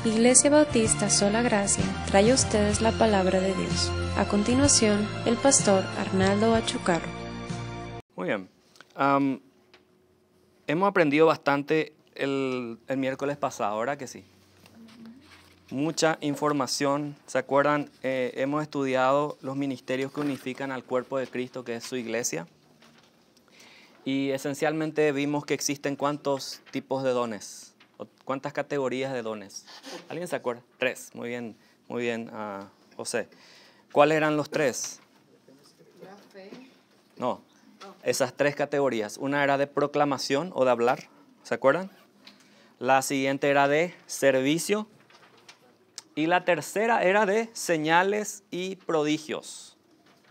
Iglesia Bautista Sola Gracia trae a ustedes la palabra de Dios. A continuación, el pastor Arnaldo Achucarro. Muy bien. Hemos aprendido bastante el miércoles pasado, ¿verdad que sí? Mucha información. ¿Se acuerdan? Hemos estudiado los ministerios que unifican al cuerpo de Cristo, que es su iglesia. Y esencialmente vimos que existen ¿cuántos tipos de dones? ¿Cuántas categorías de dones? ¿Alguien se acuerda? 3. Muy bien, José. ¿Cuáles eran los 3? La fe. No, esas 3 categorías. Una era de proclamación o de hablar, ¿se acuerdan? La siguiente era de servicio. Y la tercera era de señales y prodigios.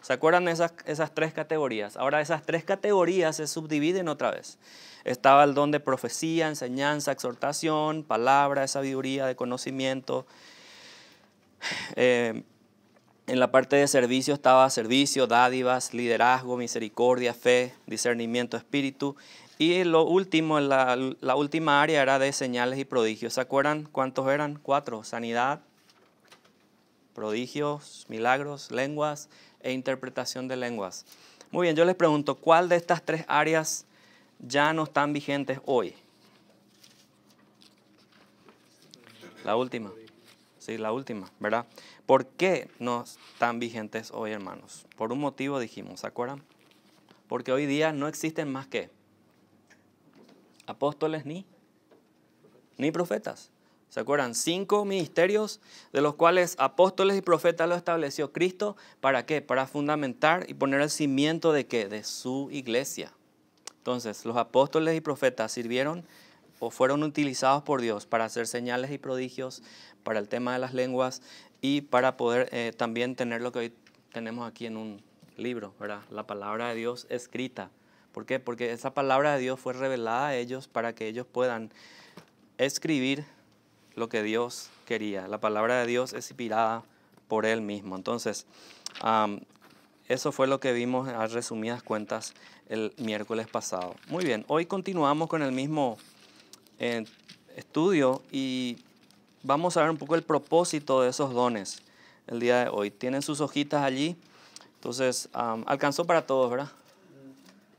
¿Se acuerdan de esas 3 categorías? Ahora esas 3 categorías se subdividen otra vez. Estaba el don de profecía, enseñanza, exhortación, palabra de sabiduría, de conocimiento. En la parte de servicio estaba servicio, dádivas, liderazgo, misericordia, fe, discernimiento, espíritu. Y lo último, la última área era de señales y prodigios. ¿Se acuerdan cuántos eran? 4. Sanidad, prodigios, milagros, lenguas e interpretación de lenguas. Muy bien, yo les pregunto, ¿cuál de estas 3 áreas ya no están vigentes hoy? La última. Sí, la última, ¿verdad? ¿Por qué no están vigentes hoy, hermanos? Por un motivo dijimos, ¿se acuerdan? Porque hoy día no existen más que apóstoles ni profetas. ¿Se acuerdan? 5 ministerios de los cuales apóstoles y profetas los estableció Cristo. ¿Para qué? Para fundamentar y poner el cimiento de ¿qué? De su iglesia. Entonces, los apóstoles y profetas sirvieron o fueron utilizados por Dios para hacer señales y prodigios, para el tema de las lenguas y para poder también tener lo que hoy tenemos aquí en un libro, ¿verdad? La palabra de Dios escrita. ¿Por qué? Porque esa palabra de Dios fue revelada a ellos para que ellos puedan escribir lo que Dios quería. La palabra de Dios es inspirada por Él mismo. Entonces, eso fue lo que vimos a resumidas cuentas el miércoles pasado. Muy bien, hoy continuamos con el mismo estudio y vamos a ver un poco el propósito de esos dones el día de hoy. Tienen sus hojitas allí, entonces alcanzó para todos, ¿verdad?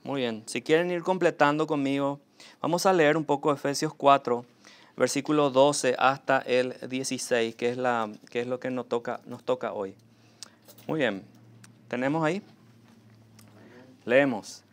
Muy bien, si quieren ir completando conmigo, vamos a leer un poco Efesios 4, versículo 12 hasta el 16, que es lo que nos toca hoy. Muy bien, ¿tenemos ahí? Leemos.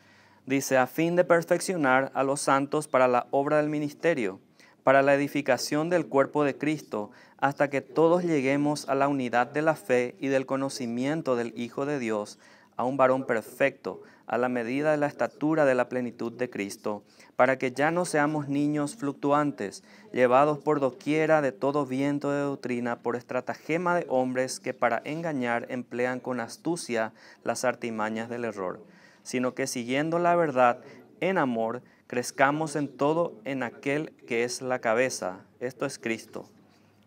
Dice, a fin de perfeccionar a los santos para la obra del ministerio, para la edificación del cuerpo de Cristo, hasta que todos lleguemos a la unidad de la fe y del conocimiento del Hijo de Dios, a un varón perfecto, a la medida de la estatura de la plenitud de Cristo, para que ya no seamos niños fluctuantes, llevados por doquiera de todo viento de doctrina, por estratagema de hombres que para engañar emplean con astucia las artimañas del error, sino que siguiendo la verdad en amor, crezcamos en todo en aquel que es la cabeza, esto es Cristo,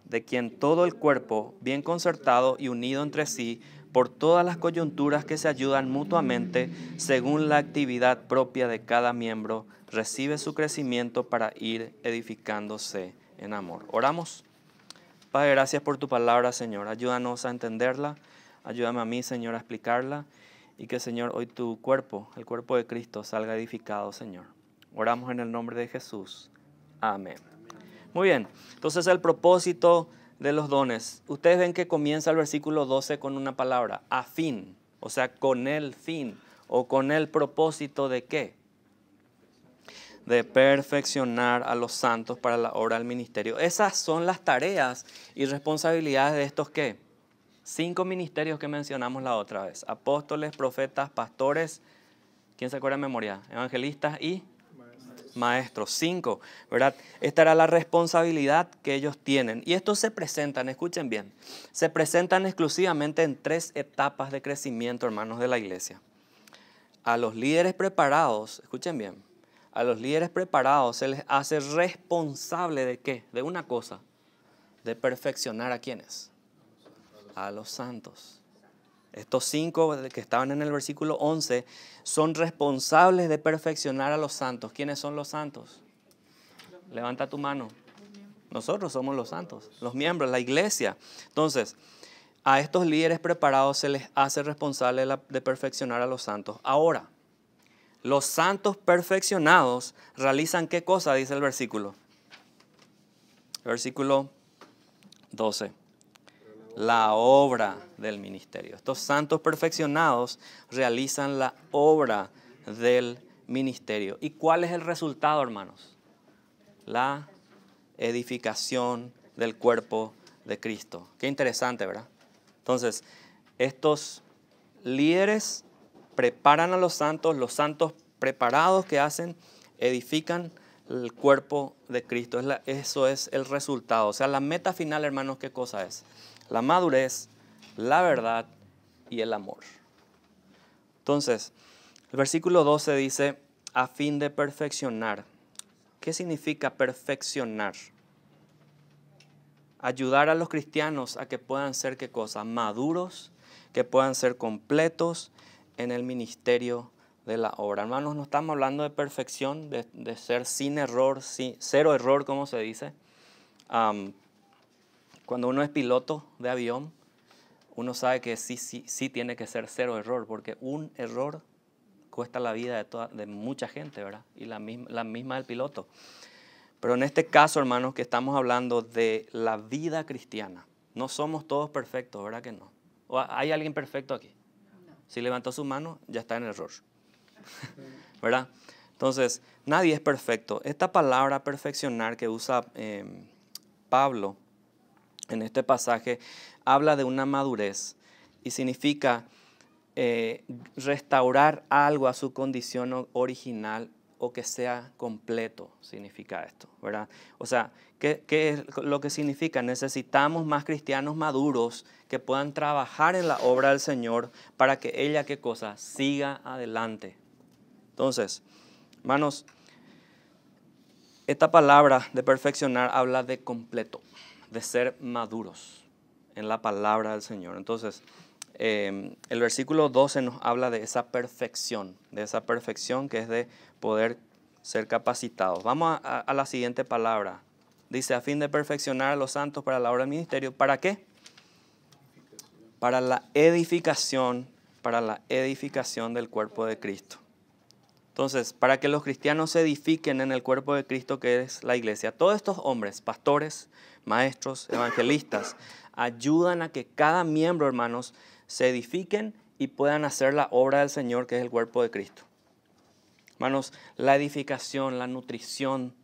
de quien todo el cuerpo, bien concertado y unido entre sí, por todas las coyunturas que se ayudan mutuamente, según la actividad propia de cada miembro, recibe su crecimiento para ir edificándose en amor. Oramos. Padre, gracias por tu palabra, Señor. Ayúdanos a entenderla. Ayúdame a mí, Señor, a explicarla. Y que, Señor, hoy tu cuerpo, el cuerpo de Cristo, salga edificado, Señor. Oramos en el nombre de Jesús. Amén. Muy bien, entonces el propósito de los dones. Ustedes ven que comienza el versículo 12 con una palabra, a fin, o sea, con el fin o con el propósito de ¿qué? De perfeccionar a los santos para la obra del ministerio. Esas son las tareas y responsabilidades de estos ¿qué? 5 ministerios que mencionamos la otra vez. Apóstoles, profetas, pastores, ¿quién se acuerda de memoria? Evangelistas y maestros. 5, ¿verdad? Esta era la responsabilidad que ellos tienen. Y estos se presentan, escuchen bien, se presentan exclusivamente en 3 etapas de crecimiento, hermanos de la iglesia. A los líderes preparados, escuchen bien, a los líderes preparados se les hace responsable ¿de qué? De una cosa, de perfeccionar ¿a quiénes? A los santos. Estos 5 que estaban en el versículo 11 son responsables de perfeccionar a los santos. ¿Quiénes son los santos? Levanta tu mano. Nosotros somos los santos, los miembros, la iglesia. Entonces, a estos líderes preparados se les hace responsable de perfeccionar a los santos. Ahora, los santos perfeccionados realizan ¿qué cosa? Dice el versículo. Versículo 12. La obra del ministerio. Estos santos perfeccionados realizan la obra del ministerio. ¿Y cuál es el resultado, hermanos? La edificación del cuerpo de Cristo. Qué interesante, ¿verdad? Entonces, estos líderes preparan a los santos preparados que hacen, edifican el cuerpo de Cristo. Eso es el resultado. O sea, la meta final, hermanos, ¿qué cosa es? La madurez, la verdad y el amor. Entonces, el versículo 12 dice, a fin de perfeccionar. ¿Qué significa perfeccionar? Ayudar a los cristianos a que puedan ser, ¿qué cosa? Maduros, que puedan ser completos en el ministerio de la obra. Hermanos, no estamos hablando de perfección, de ser sin error, cero error, como se dice. Cuando uno es piloto de avión, uno sabe que sí tiene que ser cero error, porque un error cuesta la vida de mucha gente, ¿verdad? Y la misma del piloto. Pero en este caso, hermanos, que estamos hablando de la vida cristiana, no somos todos perfectos, ¿verdad que no? ¿O hay alguien perfecto aquí? No. Si levantó su mano, ya está en error, ¿verdad? Entonces, nadie es perfecto. Esta palabra perfeccionar que usa Pablo en este pasaje habla de una madurez y significa restaurar algo a su condición original o que sea completo, significa esto, ¿verdad? O sea, ¿qué es lo que significa? Necesitamos más cristianos maduros que puedan trabajar en la obra del Señor para que ella, ¿qué cosa? Siga adelante. Entonces, hermanos, esta palabra de perfeccionar habla de completo, de ser maduros en la palabra del Señor. Entonces, el versículo 12 nos habla de esa perfección que es de poder ser capacitados. Vamos a la siguiente palabra. Dice, a fin de perfeccionar a los santos para la obra del ministerio. ¿Para qué? Para la edificación del cuerpo de Cristo. Entonces, para que los cristianos se edifiquen en el cuerpo de Cristo que es la iglesia, todos estos hombres, pastores, maestros, evangelistas, ayudan a que cada miembro, hermanos, se edifiquen y puedan hacer la obra del Señor que es el cuerpo de Cristo. Hermanos, la edificación, la nutrición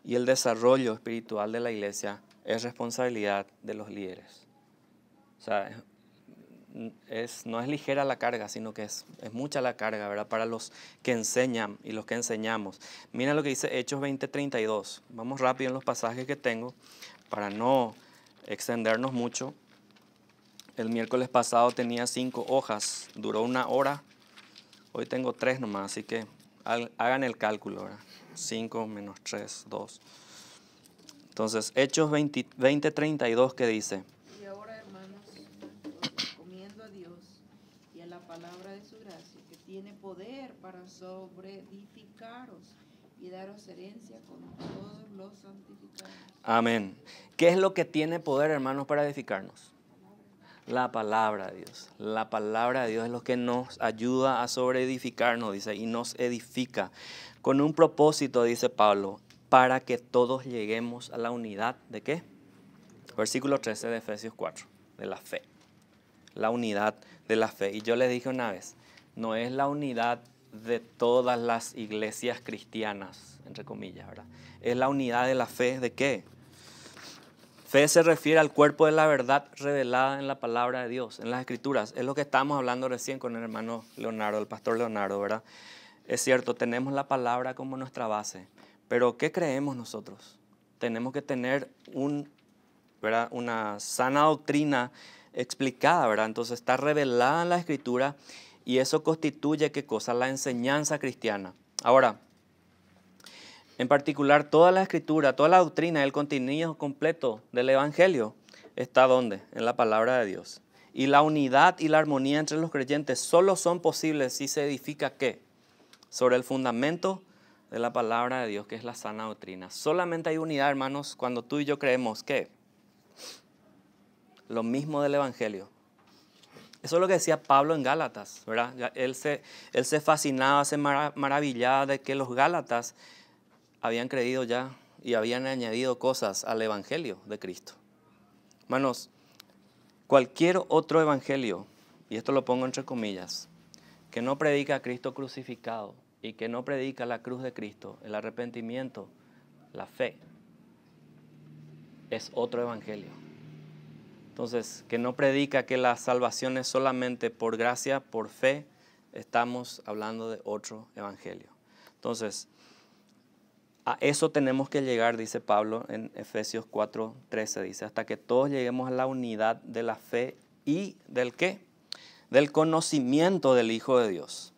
y el desarrollo espiritual de la iglesia es responsabilidad de los líderes. O sea, no es ligera la carga, sino que es mucha la carga, ¿verdad? Para los que enseñan y los que enseñamos. Mira lo que dice Hechos 20:32. Vamos rápido en los pasajes que tengo para no extendernos mucho. El miércoles pasado tenía 5 hojas, duró 1 hora. Hoy tengo 3 nomás, así que hagan el cálculo, ¿verdad? 5 menos 3, 2. Entonces, Hechos 20:32, ¿qué dice? Y ahora, hermanos, recomiendo a Dios y a la palabra de su gracia, que tiene poder para sobreedificaros y daros herencia con todos los santificados. Amén. ¿Qué es lo que tiene poder, hermanos, para edificarnos? La palabra de Dios. La palabra de Dios es lo que nos ayuda a sobreedificarnos, dice, y nos edifica con un propósito, dice Pablo, para que todos lleguemos a la unidad ¿de qué? Versículo 13 de Efesios 4, de la fe. La unidad de la fe. Y yo les dije una vez, no es la unidad de todas las iglesias cristianas, entre comillas, ¿verdad? Es la unidad de la fe ¿de qué? Fe se refiere al cuerpo de la verdad revelada en la palabra de Dios, en las Escrituras. Es lo que estábamos hablando recién con el hermano Leonardo, el pastor Leonardo, ¿verdad? Es cierto, tenemos la palabra como nuestra base, pero ¿qué creemos nosotros? Tenemos que tener ¿verdad? Una sana doctrina explicada, ¿verdad? Entonces está revelada en la Escritura y eso constituye ¿qué cosa? La enseñanza cristiana. Ahora, en particular, toda la Escritura, toda la doctrina, el contenido completo del Evangelio está ¿dónde? En la palabra de Dios. Y la unidad y la armonía entre los creyentes solo son posibles si se edifica ¿qué? Sobre el fundamento de la palabra de Dios, que es la sana doctrina. Solamente hay unidad, hermanos, cuando tú y yo creemos que lo mismo del Evangelio. Eso es lo que decía Pablo en Gálatas, ¿verdad? Él se fascinaba, se maravillaba de que los Gálatas habían creído ya y habían añadido cosas al Evangelio de Cristo. Hermanos, cualquier otro evangelio, y esto lo pongo entre comillas, que no predica a Cristo crucificado y que no predica la cruz de Cristo, el arrepentimiento, la fe, es otro evangelio. Entonces, que no predica que la salvación es solamente por gracia, por fe, estamos hablando de otro evangelio. Entonces, a eso tenemos que llegar, dice Pablo en Efesios 4:13, dice, hasta que todos lleguemos a la unidad de la fe y ¿del qué? Del conocimiento del Hijo de Dios.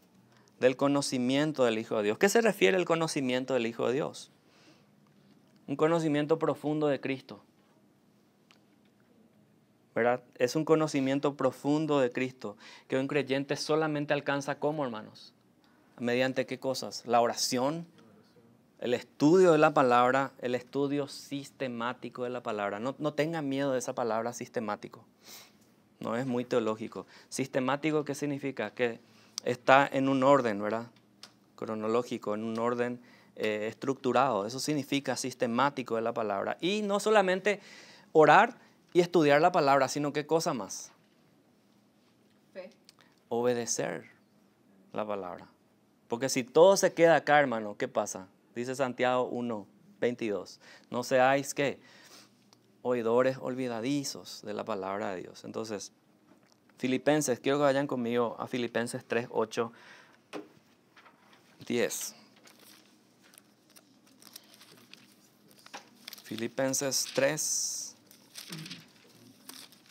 Del conocimiento del Hijo de Dios. ¿Qué se refiere el conocimiento del Hijo de Dios? Un conocimiento profundo de Cristo, ¿verdad? Es un conocimiento profundo de Cristo que un creyente solamente alcanza ¿cómo, hermanos? ¿Mediante qué cosas? La oración, el estudio de la palabra, el estudio sistemático de la palabra. No tengan miedo de esa palabra sistemático. No es muy teológico. Sistemático, ¿qué significa? Que está en un orden, ¿verdad? Cronológico, en un orden estructurado. Eso significa sistemático de la palabra. Y no solamente orar y estudiar la palabra, sino ¿qué cosa más? Fe. Obedecer la palabra. Porque si todo se queda acá, hermano, ¿qué pasa? Dice Santiago 1:22. No seáis, ¿qué? Oidores olvidadizos de la palabra de Dios. Entonces, Filipenses, quiero que vayan conmigo a Filipenses 3:8, 10. Filipenses 3.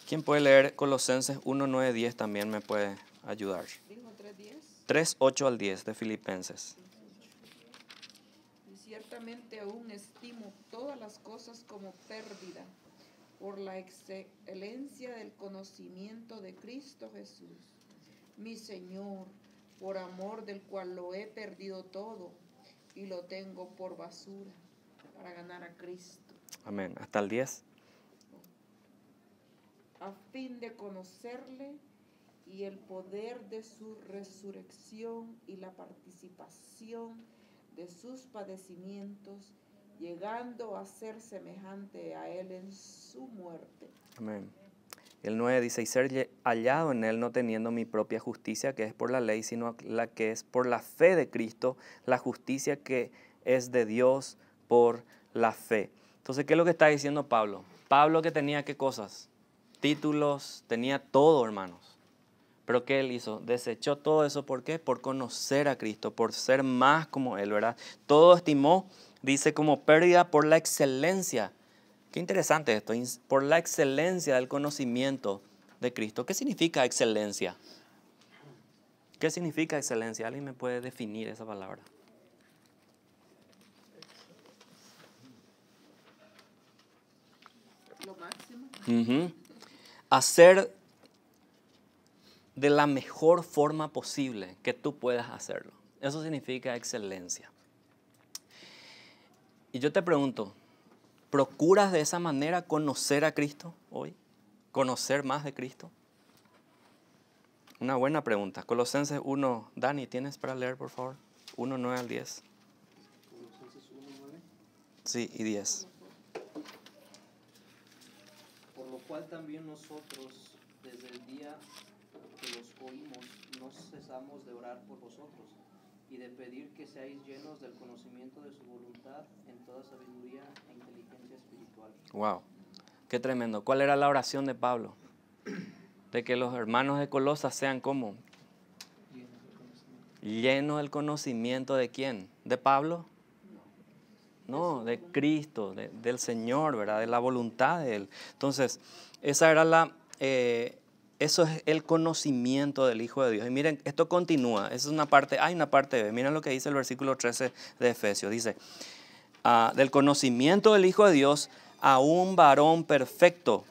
¿Quién puede leer Colosenses 1:9, 10 también me puede ayudar? Dijo 3:10. 3:8 al 10 de Filipenses. Y ciertamente aún estimo todas las cosas como pérdida por la excelencia del conocimiento de Cristo Jesús, mi Señor, por amor del cual lo he perdido todo y lo tengo por basura para ganar a Cristo. Amén. Hasta el 10. A fin de conocerle y el poder de su resurrección y la participación de sus padecimientos, llegando a ser semejante a él en su muerte. Amén. El 9 dice, y ser hallado en él no teniendo mi propia justicia que es por la ley, sino la que es por la fe de Cristo, la justicia que es de Dios por la fe. Entonces, ¿qué es lo que está diciendo Pablo? Pablo que tenía ¿qué cosas? Títulos, tenía todo, hermanos. Pero ¿qué él hizo? Desechó todo eso, ¿por qué? Por conocer a Cristo, por ser más como él, ¿verdad? Todo estimó, dice, como pérdida por la excelencia. Qué interesante esto, por la excelencia del conocimiento de Cristo. ¿Qué significa excelencia? ¿Qué significa excelencia? ¿Alguien me puede definir esa palabra? Lo máximo. Hacer de la mejor forma posible que tú puedas hacerlo. Eso significa excelencia. Y yo te pregunto, ¿procuras de esa manera conocer a Cristo hoy? ¿Conocer más de Cristo? Una buena pregunta. Colosenses 1, Dani, ¿tienes para leer, por favor? 1, 9 al 10. Colosenses 1, 9. Sí, y 10. Por lo cual también nosotros, desde el día que los oímos, no cesamos de orar por vosotros y de pedir que seáis llenos del conocimiento de su voluntad en toda sabiduría e inteligencia espiritual. Wow, qué tremendo. ¿Cuál era la oración de Pablo? De que los hermanos de Colosas sean como llenos del conocimiento de quién, de Pablo. No, de Cristo, del Señor, ¿verdad? De la voluntad de Él. Entonces, esa era eso es el conocimiento del Hijo de Dios. Y miren, esto continúa. Esa es una parte, hay una parte B. Miren lo que dice el versículo 13 de Efesios. Dice, del conocimiento del Hijo de Dios a un varón perfecto,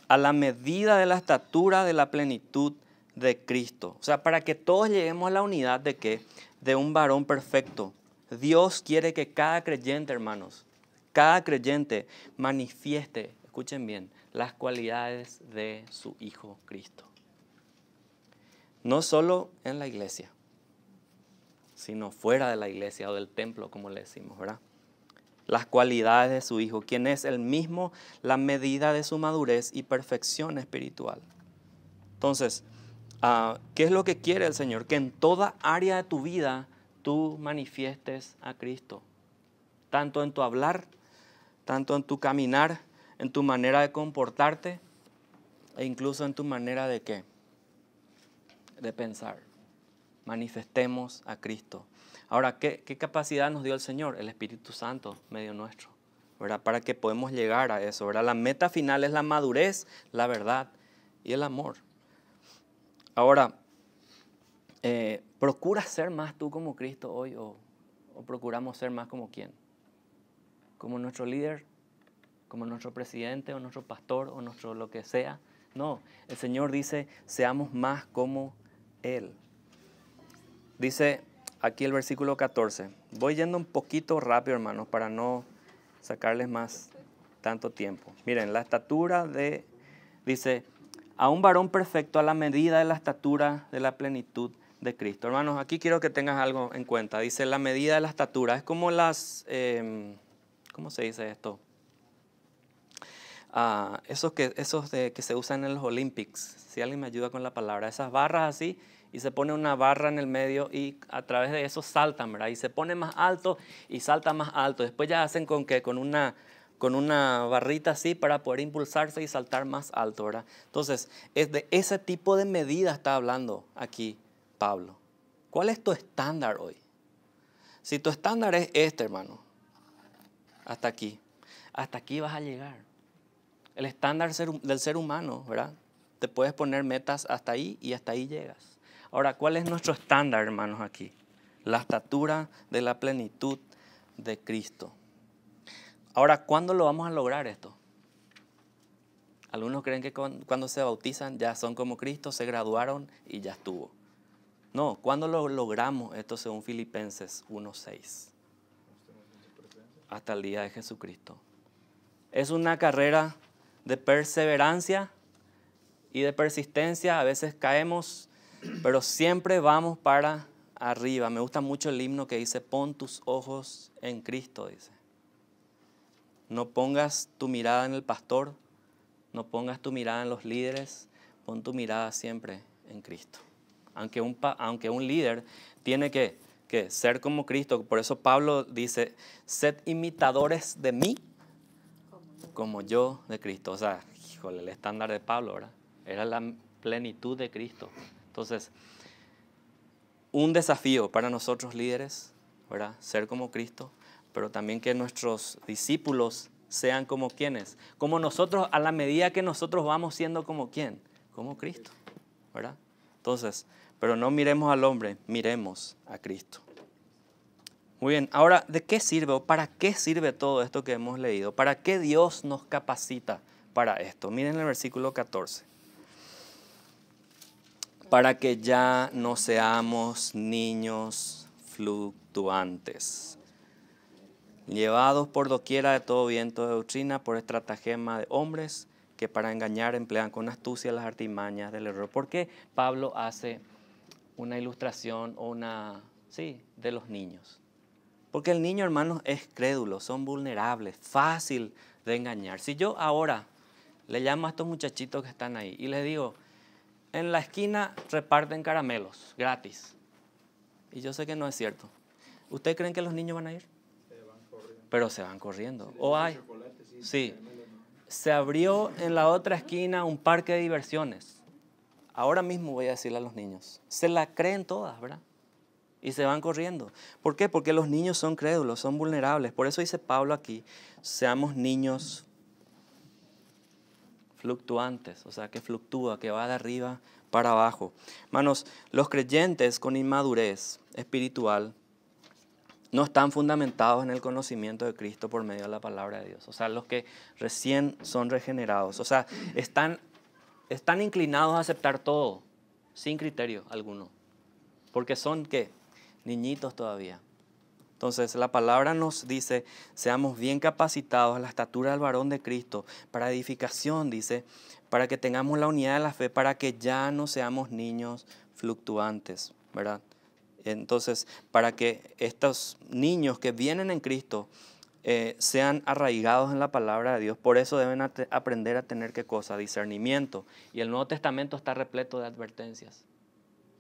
a la medida de la estatura de la plenitud de Cristo. O sea, para que todos lleguemos a la unidad de ¿qué? De un varón perfecto, Dios quiere que cada creyente, hermanos, cada creyente manifieste, escuchen bien, las cualidades de su Hijo Cristo. No solo en la iglesia, sino fuera de la iglesia o del templo, como le decimos, ¿verdad? Las cualidades de su Hijo, quien es el mismo, la medida de su madurez y perfección espiritual. Entonces, ¿qué es lo que quiere el Señor? Que en toda área de tu vida tú manifiestes a Cristo. Tanto en tu hablar, tanto en tu caminar, en tu manera de comportarte e incluso en tu manera de ¿qué? De pensar. Manifestemos a Cristo. Ahora, ¿qué capacidad nos dio el Señor? El Espíritu Santo medio nuestro, ¿verdad? Para que podamos llegar a eso, ¿verdad? La meta final es la madurez, la verdad y el amor. Ahora, ¿procuras ser más tú como Cristo hoy o procuramos ser más como quién? ¿Como nuestro líder? ¿Como nuestro presidente o nuestro pastor o nuestro lo que sea? No, el Señor dice, seamos más como Él. Dice aquí el versículo 14. Voy yendo un poquito rápido, hermanos, para no sacarles más tanto tiempo. Miren, la estatura dice, a un varón perfecto a la medida de la estatura de la plenitud de Cristo. Hermanos, aquí quiero que tengas algo en cuenta. Dice la medida de la estatura. Es como ¿cómo se dice esto? Esos que se usan en los Olympics. Si alguien me ayuda con la palabra. Esas barras así. Y se pone una barra en el medio y a través de eso saltan, ¿verdad? Y se pone más alto y salta más alto. Después ya hacen con una barrita así para poder impulsarse y saltar más alto, ¿verdad? Entonces, es de ese tipo de medida está hablando aquí Pablo. ¿Cuál es tu estándar hoy? Si tu estándar es este, hermano, hasta aquí vas a llegar. El estándar del ser humano, ¿verdad? Te puedes poner metas hasta ahí y hasta ahí llegas. Ahora, ¿cuál es nuestro estándar, hermanos, aquí? La estatura de la plenitud de Cristo. Ahora, ¿cuándo lo vamos a lograr esto? Algunos creen que cuando se bautizan ya son como Cristo, se graduaron y ya estuvo. No, ¿cuándo lo logramos esto según Filipenses 1:6? Hasta el día de Jesucristo. Es una carrera de perseverancia y de persistencia. A veces caemos, pero siempre vamos para arriba. Me gusta mucho el himno que dice, pon tus ojos en Cristo, dice. No pongas tu mirada en el pastor, no pongas tu mirada en los líderes, pon tu mirada siempre en Cristo. Aunque un líder tiene que ser como Cristo, por eso Pablo dice, sed imitadores de mí, como yo de Cristo. O sea, híjole, el estándar de Pablo, ¿verdad? Era la plenitud de Cristo. Entonces, un desafío para nosotros líderes, ¿verdad? Ser como Cristo, pero también que nuestros discípulos sean como quienes, como nosotros, a la medida que nosotros vamos siendo como quién, como Cristo, ¿verdad? Entonces, pero no miremos al hombre, miremos a Cristo. Muy bien, ahora, ¿de qué sirve o para qué sirve todo esto que hemos leído? ¿Para qué Dios nos capacita para esto? Miren el versículo 14. Para que ya no seamos niños fluctuantes, llevados por doquiera de todo viento de doctrina, por estratagema de hombres que para engañar emplean con astucia las artimañas del error. ¿Por qué Pablo hace una ilustración de los niños? Porque el niño, hermanos, es crédulo, son vulnerables, fácil de engañar. Si yo ahora le llamo a estos muchachitos que están ahí y les digo, en la esquina reparten caramelos gratis. Y yo sé que no es cierto. ¿Ustedes creen que los niños van a ir? Pero se van corriendo. Se abrió en la otra esquina un parque de diversiones. Ahora mismo voy a decirle a los niños, se la creen todas, ¿verdad? Y se van corriendo. ¿Por qué? Porque los niños son crédulos, son vulnerables. Por eso dice Pablo aquí, seamos niños fluctuantes, o sea, que fluctúa, que va de arriba para abajo. Hermanos, los creyentes con inmadurez espiritual no están fundamentados en el conocimiento de Cristo por medio de la palabra de Dios. O sea, los que recién son regenerados. O sea, están inclinados a aceptar todo, sin criterio alguno. Porque son, ¿qué? Niñitos todavía. Entonces la palabra nos dice, seamos bien capacitados a la estatura del varón de Cristo, para edificación, dice, para que tengamos la unidad de la fe, para que ya no seamos niños fluctuantes, ¿verdad? Entonces, para que estos niños que vienen en Cristo sean arraigados en la palabra de Dios, por eso deben aprender a tener ¿qué cosa? Discernimiento. Y el Nuevo Testamento está repleto de advertencias.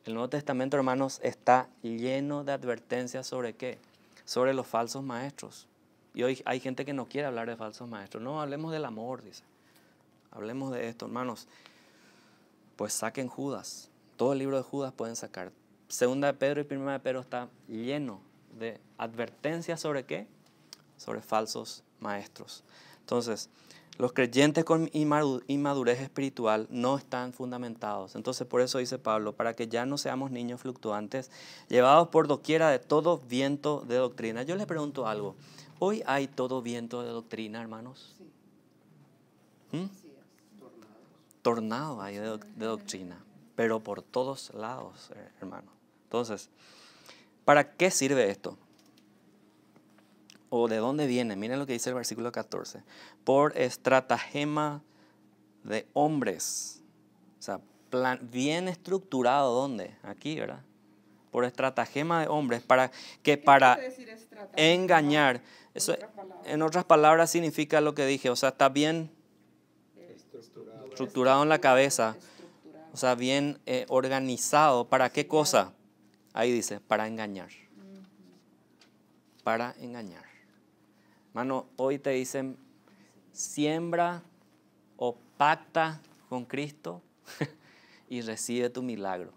El Nuevo Testamento, hermanos, está lleno de advertencias ¿sobre qué? Sobre los falsos maestros. Y hoy hay gente que no quiere hablar de falsos maestros. No, hablemos del amor, dice. Hablemos de esto, hermanos. Pues saquen Judas. Todo el libro de Judas pueden sacar. Segunda de Pedro y Primera de Pedro está lleno de advertencias ¿sobre qué? Sobre falsos maestros. Entonces, los creyentes con inmadurez espiritual no están fundamentados. Entonces, por eso dice Pablo, para que ya no seamos niños fluctuantes, llevados por doquiera de todo viento de doctrina. Yo les pregunto algo. ¿Hoy hay todo viento de doctrina, hermanos? Sí. Tornado hay de doctrina, pero por todos lados, hermano. Entonces, ¿para qué sirve esto? ¿O de dónde viene? Miren lo que dice el versículo 14. Por estratagema de hombres. O sea, bien estructurado, ¿dónde? Aquí, ¿verdad? Por estratagema de hombres, para engañar. Eso, en otras palabras, significa lo que dije. O sea, está bien estructurado en la cabeza. O sea, bien organizado. ¿Para qué cosa? Ahí dice, para engañar. Para engañar. Hermano, hoy te dicen, siembra o pacta con Cristo y recibe tu milagro.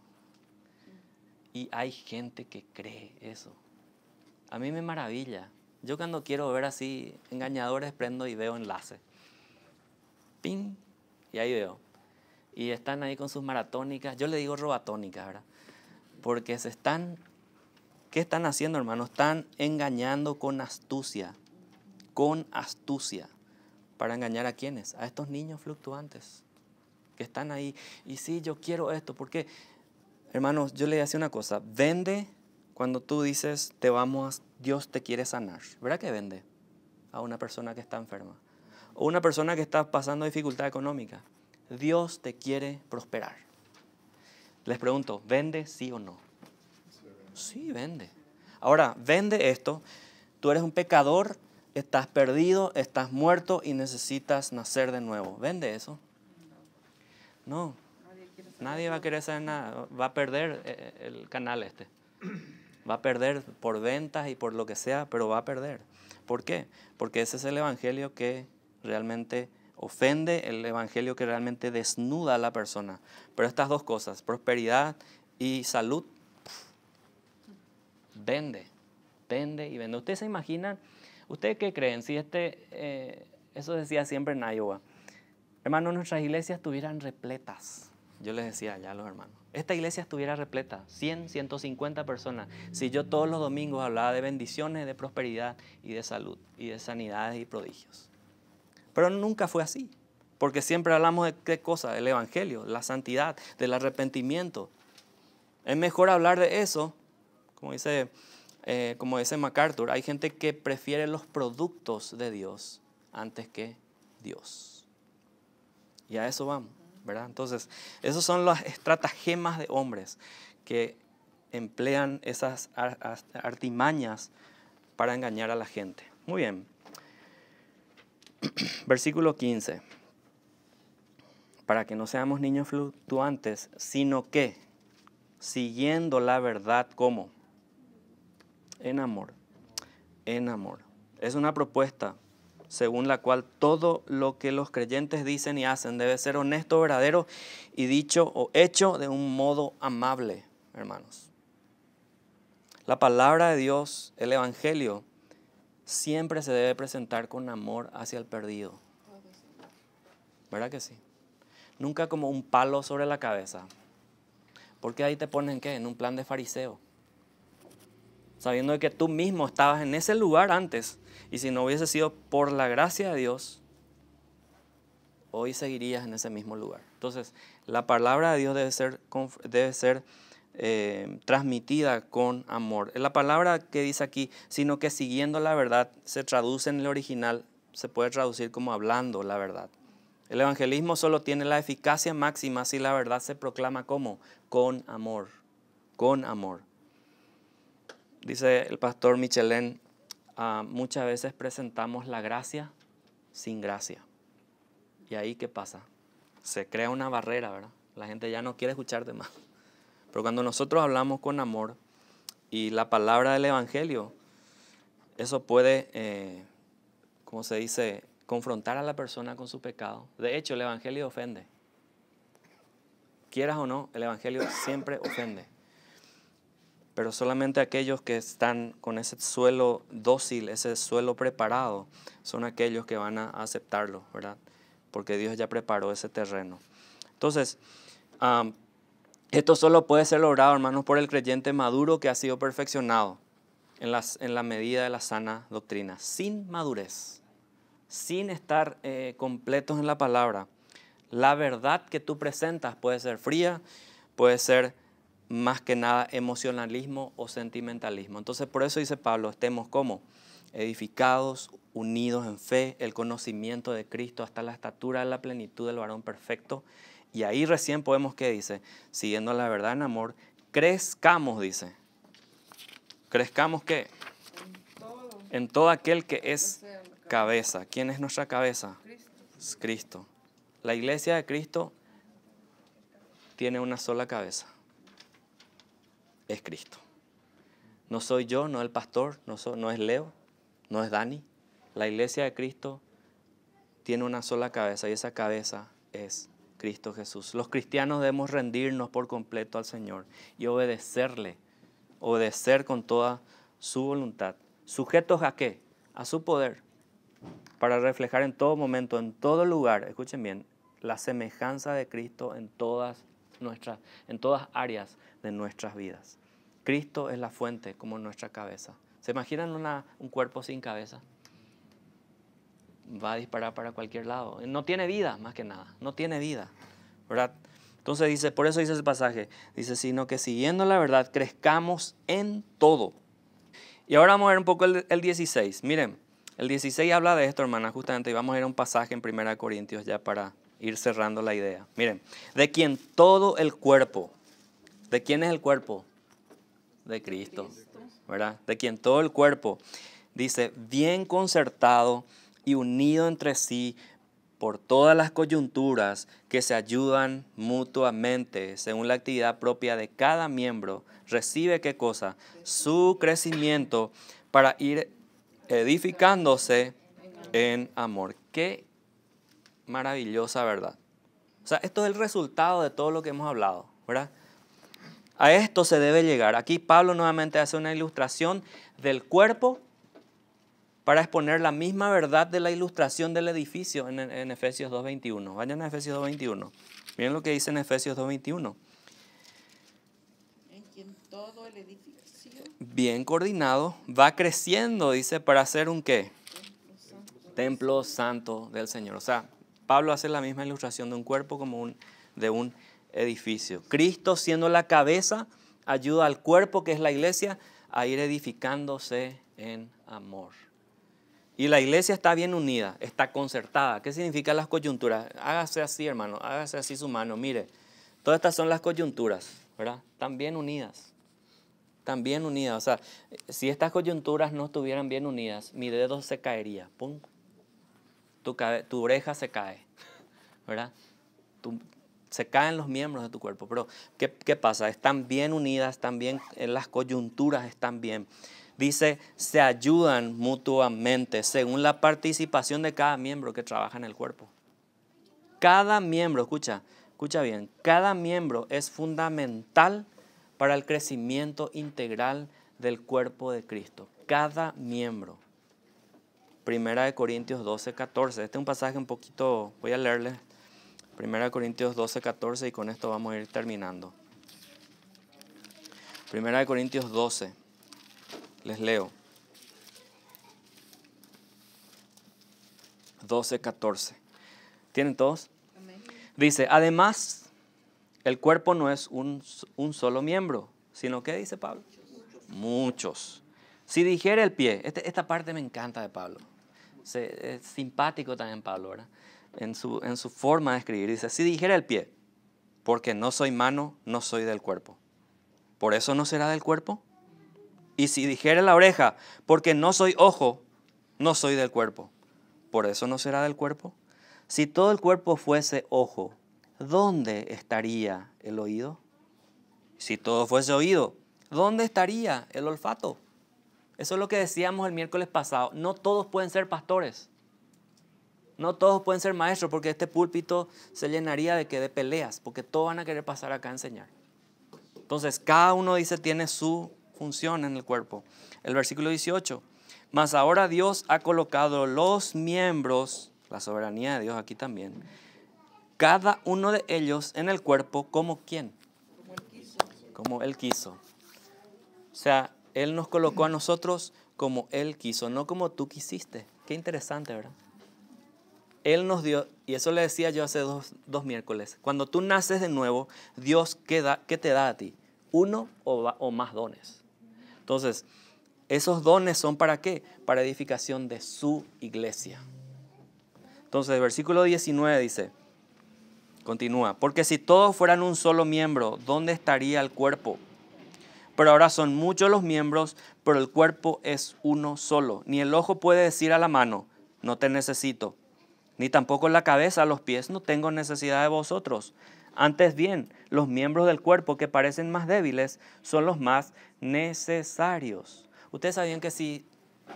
Y hay gente que cree eso. A mí me maravilla. Yo cuando quiero ver así engañadores prendo y veo enlace. Ping, y ahí veo. Y están ahí con sus maratónicas. Yo le digo robatónicas, ¿verdad? Porque ¿qué están haciendo, hermano? Están engañando con astucia. Con astucia. ¿Para engañar a quiénes? A estos niños fluctuantes. Que están ahí. Y sí, yo quiero esto. Porque, hermanos, yo le decía una cosa. Vende cuando tú dices, Dios te quiere sanar. ¿Verdad que vende? A una persona que está enferma. O una persona que está pasando dificultad económica. Dios te quiere prosperar. Les pregunto, ¿vende sí o no? Sí, vende. Ahora, vende esto. Tú eres un pecador, estás perdido, estás muerto y necesitas nacer de nuevo. ¿Vende eso? No. Nadie va a querer saber nada. Va a perder el canal este. Va a perder por ventas y por lo que sea, pero va a perder. ¿Por qué? Porque ese es el evangelio que realmente ofende, el evangelio que realmente desnuda a la persona. Pero estas dos cosas, prosperidad y salud, vende y vende. ¿Ustedes se imaginan? ¿Ustedes qué creen? Si eso decía siempre en Iowa. Hermanos, nuestras iglesias estuvieran repletas. Yo les decía allá a los hermanos. Esta iglesia estuviera repleta, 100, 150 personas. Si yo todos los domingos hablaba de bendiciones, de prosperidad y de salud y de sanidades y prodigios. Pero nunca fue así. Porque siempre hablamos de qué cosa, del evangelio, la santidad, del arrepentimiento. Es mejor hablar de eso, como dice MacArthur. Hay gente que prefiere los productos de Dios antes que Dios. Y a eso vamos, ¿verdad? Entonces, esos son las estratagemas de hombres que emplean esas artimañas para engañar a la gente. Muy bien. Versículo 15. Para que no seamos niños fluctuantes, sino que, siguiendo la verdad, ¿cómo? En amor. En amor. Es una propuesta según la cual todo lo que los creyentes dicen y hacen debe ser honesto, verdadero y dicho o hecho de un modo amable, hermanos. La palabra de Dios, el evangelio, siempre se debe presentar con amor hacia el perdido. ¿Verdad que sí? Nunca como un palo sobre la cabeza. Porque ahí te ponen, ¿qué? En un plan de fariseo. Sabiendo de que tú mismo estabas en ese lugar antes. Y si no hubiese sido por la gracia de Dios, hoy seguirías en ese mismo lugar. Entonces, la palabra de Dios debe ser transmitida con amor. La palabra que dice aquí, sino que siguiendo la verdad, se traduce en el original, se puede traducir como hablando la verdad. El evangelismo solo tiene la eficacia máxima si la verdad se proclama como con amor, con amor. Dice el pastor Michelén, muchas veces presentamos la gracia sin gracia. ¿Y ahí qué pasa? Se crea una barrera, ¿verdad? La gente ya no quiere escucharte más. Pero cuando nosotros hablamos con amor y la palabra del evangelio, eso puede, ¿cómo se dice?, confrontar a la persona con su pecado. De hecho, el evangelio ofende. Quieras o no, el evangelio siempre ofende. Pero solamente aquellos que están con ese suelo dócil, ese suelo preparado, son aquellos que van a aceptarlo, ¿verdad? Porque Dios ya preparó ese terreno. Entonces, esto solo puede ser logrado, hermanos, por el creyente maduro que ha sido perfeccionado en la medida de la sana doctrina. Sin madurez, sin estar completos en la palabra, la verdad que tú presentas puede ser fría, puede ser más que nada emocionalismo o sentimentalismo. Entonces, por eso dice Pablo, estemos como edificados, unidos en fe, el conocimiento de Cristo hasta la estatura de la plenitud del varón perfecto. Y ahí recién podemos, ¿qué dice? Siguiendo la verdad en amor, crezcamos, dice. ¿Crezcamos qué? En todo aquel que es cabeza. ¿Quién es nuestra cabeza? Es Cristo. La iglesia de Cristo tiene una sola cabeza. Es Cristo. No soy yo, no el pastor, no es Leo, no es Dani. La iglesia de Cristo tiene una sola cabeza y esa cabeza es Cristo Jesús. Los cristianos debemos rendirnos por completo al Señor y obedecerle, obedecer con toda su voluntad. ¿Sujetos a qué? A su poder, para reflejar en todo momento, en todo lugar, escuchen bien, la semejanza de Cristo en todas áreas de nuestras vidas. Cristo es la fuente como nuestra cabeza. ¿Se imaginan un cuerpo sin cabeza? Va a disparar para cualquier lado. No tiene vida, más que nada. No tiene vida, ¿verdad? Entonces dice, por eso dice ese pasaje, dice, sino que siguiendo la verdad, crezcamos en todo. Y ahora vamos a ver un poco el 16. Miren, el 16 habla de esto, hermana, justamente, y vamos a ir a un pasaje en 1 Corintios ya para ir cerrando la idea. Miren, de quien todo el cuerpo, ¿de quién es el cuerpo? De Cristo, ¿verdad? De quien todo el cuerpo, dice, bien concertado y unido entre sí por todas las coyunturas que se ayudan mutuamente según la actividad propia de cada miembro, recibe ¿qué cosa? Su crecimiento para ir edificándose en amor. Qué maravillosa verdad. O sea, esto es el resultado de todo lo que hemos hablado, ¿verdad? A esto se debe llegar. Aquí Pablo nuevamente hace una ilustración del cuerpo para exponer la misma verdad de la ilustración del edificio en Efesios 2.21. Vayan a Efesios 2.21. Miren lo que dice en Efesios 2.21. En quien todo el edificio, bien coordinado, va creciendo, dice, para hacer un ¿qué? Templo santo del Señor. O sea, Pablo hace la misma ilustración de un cuerpo como de un edificio. Cristo, siendo la cabeza, ayuda al cuerpo, que es la iglesia, a ir edificándose en amor. Y la iglesia está bien unida, está concertada. ¿Qué significan las coyunturas? Hágase así, hermano, hágase así su mano. Mire, todas estas son las coyunturas, ¿verdad? Están bien unidas. Están bien unidas. O sea, si estas coyunturas no estuvieran bien unidas, mi dedo se caería. ¡Pum! Tu oreja se cae, ¿verdad? Se caen los miembros de tu cuerpo. Pero, ¿qué pasa? Están bien unidas, están bien, las coyunturas están bien. Dice, se ayudan mutuamente según la participación de cada miembro que trabaja en el cuerpo. Cada miembro, escucha bien, cada miembro es fundamental para el crecimiento integral del cuerpo de Cristo. Cada miembro. 1 Corintios 12:14. Este es un pasaje un poquito, voy a leerle. 1 Corintios 12:14 y con esto vamos a ir terminando. 1 Corintios 12. Les leo. 12:14. ¿Tienen todos? amén. Dice, además, El cuerpo no es un solo miembro, sino ¿qué dice Pablo? Muchos. Si dijera el pie, esta parte me encanta de Pablo. Es simpático también Pablo, ¿verdad? En su forma de escribir. Dice, si dijera el pie, porque no soy mano, no soy del cuerpo. ¿Por eso no será del cuerpo? Y si dijera la oreja, porque no soy ojo, no soy del cuerpo. ¿Por eso no será del cuerpo? Si todo el cuerpo fuese ojo, ¿dónde estaría el oído? Si todo fuese oído, ¿dónde estaría el olfato? Eso es lo que decíamos el miércoles pasado. No todos pueden ser pastores. No todos pueden ser maestros, porque este púlpito se llenaría de peleas, porque todos van a querer pasar acá a enseñar. Entonces, cada uno dice tiene su función en el cuerpo. El versículo 18. Mas ahora Dios ha colocado los miembros, la soberanía de Dios aquí también, cada uno de ellos en el cuerpo como ¿quién? Como Él quiso. O sea, Él nos colocó a nosotros como Él quiso, no como tú quisiste. Qué interesante, ¿verdad? Él nos dio, y eso le decía yo hace dos miércoles, cuando tú naces de nuevo, Dios, ¿qué te da a ti? Uno o más dones. Entonces, esos dones son ¿para qué? Para edificación de su iglesia. Entonces, el versículo 19 dice, continúa, porque si todos fueran un solo miembro, ¿dónde estaría el cuerpo? Pero ahora son muchos los miembros, pero el cuerpo es uno solo. Ni el ojo puede decir a la mano, no te necesito. Ni tampoco la cabeza a los pies, no tengo necesidad de vosotros. Antes bien, los miembros del cuerpo que parecen más débiles son los más necesarios. Ustedes sabían que si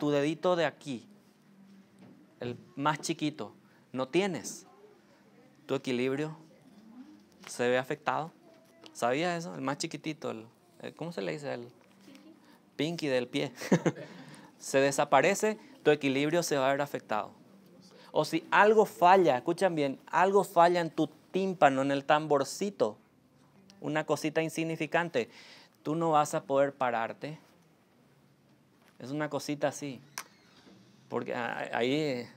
tu dedito de aquí, el más chiquito, no tienes, tu equilibrio se ve afectado. ¿Sabías eso? El más chiquitito, ¿cómo se le dice? El pinky del pie. Se desaparece, tu equilibrio se va a ver afectado. O si algo falla, escuchan bien, algo falla en tu tímpano, en el tamborcito, una cosita insignificante, tú no vas a poder pararte. Es una cosita así. Porque ahí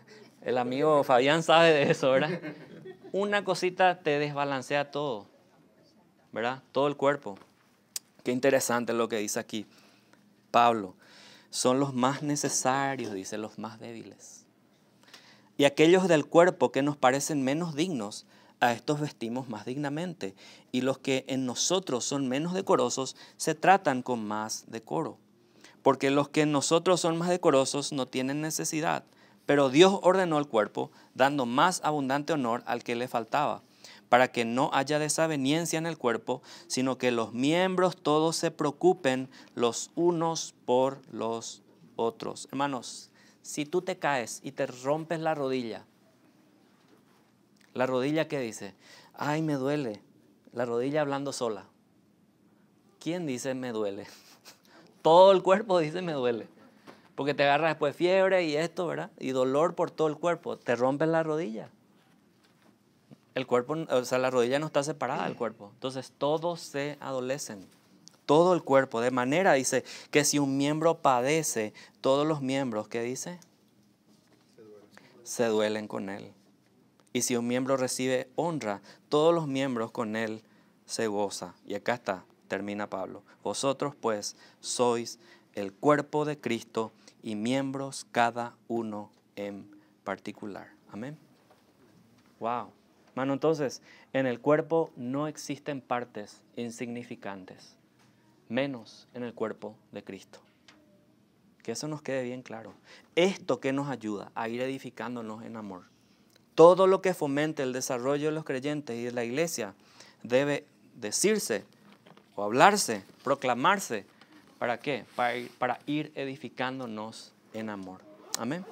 el amigo Fabián sabe de eso, ¿verdad? Una cosita te desbalancea todo, ¿verdad? Todo el cuerpo. Qué interesante lo que dice aquí Pablo. Son los más necesarios, dice, los más débiles. Y aquellos del cuerpo que nos parecen menos dignos, a estos vestimos más dignamente. Y los que en nosotros son menos decorosos, se tratan con más decoro. Porque los que en nosotros son más decorosos no tienen necesidad. Pero Dios ordenó el cuerpo, dando más abundante honor al que le faltaba, para que no haya desaveniencia en el cuerpo, sino que los miembros todos se preocupen los unos por los otros. Hermanos, si tú te caes y te rompes la rodilla ¿qué dice? Ay, me duele. La rodilla hablando sola. ¿Quién dice me duele? Todo el cuerpo dice me duele. Porque te agarra después fiebre y esto, ¿verdad? Y dolor por todo el cuerpo. Te rompes la rodilla. El cuerpo, o sea, la rodilla no está separada del cuerpo. Entonces todos se adolecen. Todo el cuerpo. De manera, dice, que si un miembro padece, todos los miembros, ¿qué dice? Se duelen con él. Y si un miembro recibe honra, todos los miembros con él se goza. Y acá está, termina Pablo. Vosotros pues sois el cuerpo de Cristo y miembros cada uno en particular. Amén. Wow. Mano, entonces, en el cuerpo no existen partes insignificantes, menos en el cuerpo de Cristo. Que eso nos quede bien claro. Esto que nos ayuda a ir edificándonos en amor. Todo lo que fomente el desarrollo de los creyentes y de la iglesia debe decirse o hablarse, proclamarse. ¿Para qué? Para ir edificándonos en amor. Amén.